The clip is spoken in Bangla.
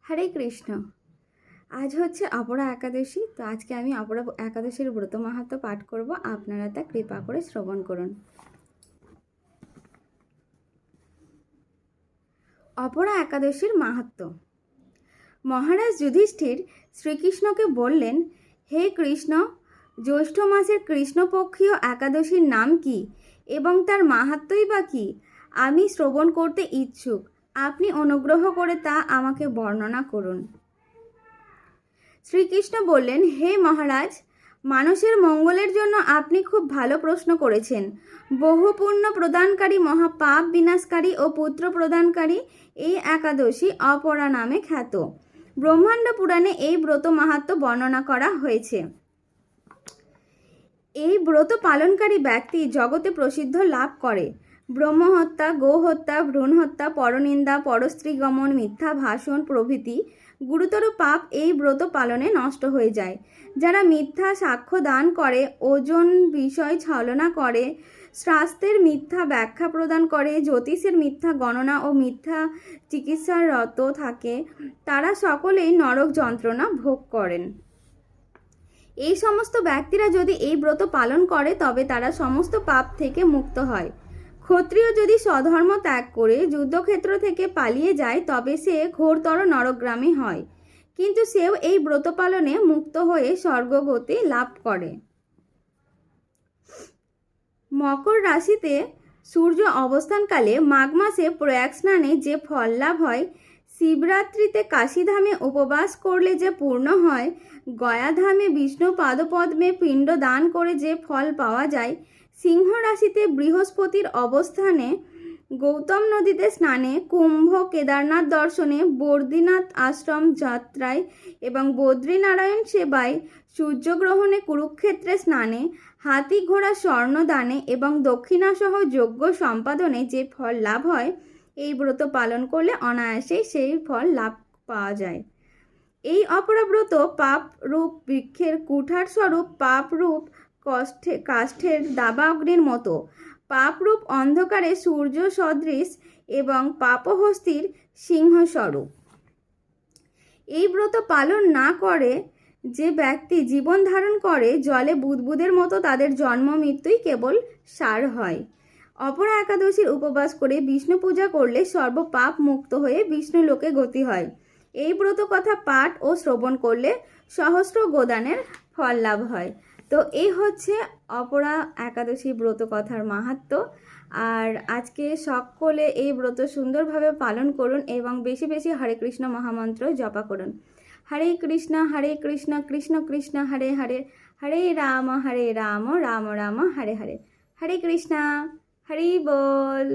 হরে কৃষ্ণ। আজ হচ্ছে অপরা একাদশী। তো আজকে আমি অপরা একাদশীর ব্রত মাহাত্ম্য পাঠ করব। আপনারা তা কৃপা করে শ্রবণ করুন। অপরা একাদশীর মাহাত্ম্য। মহারাজ যুধিষ্ঠির শ্রীকৃষ্ণকে বললেন, হে কৃষ্ণ, জ্যৈষ্ঠ মাসের কৃষ্ণপক্ষীয় একাদশীর নাম কি এবং তার মাহাত্ম্যই বা কী? আমি শ্রবণ করতে ইচ্ছুক। আপনি অনুগ্রহ করে তা আমাকে বর্ণনা করুন। শ্রীকৃষ্ণ বললেন, হে মহারাজ, মানুষের মঙ্গলের জন্য আপনি খুব ভালো প্রশ্ন করেছেন। বহু পুণ্য প্রদানকারী, মহাপাপ বিনাশকারী ও পুত্র প্রদানকারী এই একাদশী অপরা নামে খ্যাত। ব্রহ্মাণ্ড পুরাণে এই ব্রত মাহাত্ম্য বর্ণনা করা হয়েছে। এই ব্রত পালনকারী ব্যক্তি জগতে প্রসিদ্ধ লাভ করে। ব্রহ্মহত্যা, গোহত্যা, ভ্রূণ হত্যা, পরনিন্দা, পরস্ত্রীগমন, মিথ্যা ভাষণ প্রভৃতি গুরুতর পাপ এই ব্রত পালনে নষ্ট হয়ে যায়। যারা মিথ্যা সাক্ষ্য দান করে, ওজন বিষয় ছলনা করে, স্বাস্থ্যের মিথ্যা ব্যাখ্যা প্রদান করে, জ্যোতিষের মিথ্যা গণনা ও মিথ্যা চিকিৎসার রত থাকে, তারা সকলেই নরক যন্ত্রণা ভোগ করেন। এই সমস্ত ব্যক্তিরা যদি এই ব্রত পালন করে তবে তারা সমস্ত পাপ থেকে মুক্ত হয়। ক্ষত্রিয় যদি স্বধর্ম ত্যাগ করে যুদ্ধক্ষেত্র থেকে পালিয়ে যায় তবে সে ঘোরতর নরকগামী হয়, কিন্তু সেও এই ব্রত পালনে মুক্ত হয়ে স্বর্গগতি লাভ করে। মকর রাশিতে সূর্য অবস্থানকালে মাঘ মাসে প্রয়াগ স্নানে যে ফল লাভ হয়, শিবরাত্রিতে কাশীধামে উপবাস করলে যে পূর্ণ হয়, গয়াধামে বিষ্ণু পাদপদ্মে পিণ্ড দান করে যে ফল পাওয়া যায়, সিংহ রাশিতে বৃহস্পতির অবস্থানে, গৌতম নদীতে স্নানে, কুম্ভ কেদারনাথ দর্শনে, বদ্রীনাথ আশ্রম যাত্রায় এবং বদ্রীনারায়ণ সেবায়, সূর্যগ্রহণে, কুরুক্ষেত্রে স্নানে, হাতি ঘোড়া স্বর্ণদানে এবং দক্ষিণাসহ যজ্ঞ সম্পাদনে যে ফল লাভ হয়, এই ব্রত পালন করলে অনায়াসেই সেই ফল লাভ পাওয়া যায়। এই অপরাব্রত পাপ রূপ বৃক্ষের কুঠার স্বরূপ, পাপ রূপ কাষ্ঠের দাবা অগ্নির মতো, পাপরূপ অন্ধকারে সূর্য সদৃশ এবং পাপহস্তির সিংহস্বরূপ। এই ব্রত পালন না করে যে ব্যক্তি জীবন ধারণ করে, জলে বুদবুদের মতো তাদের জন্ম মৃত্যুই কেবল সার হয়। অপরা একাদশীর উপবাস করে বিষ্ণু পূজা করলে সর্বপাপ মুক্ত হয়ে বিষ্ণু লোকে গতি হয়। এই ব্রত কথা পাঠ ও শ্রবণ করলে সহস্র গোদানের ফল লাভ হয়। তো এই হচ্ছে অপরা একাদশী ব্রত কথার মাহাত্ম্য। আর আজকে সকলে এই ব্রত সুন্দরভাবে পালন করুন এবং বেশি বেশি হরে কৃষ্ণ মহামন্ত্র জপা করুন। হরে কৃষ্ণ কৃষ্ণ কৃষ্ণ হরে হরে, হরে রাম রাম রাম হরে হরে। হরে কৃষ্ণ, হরি বল।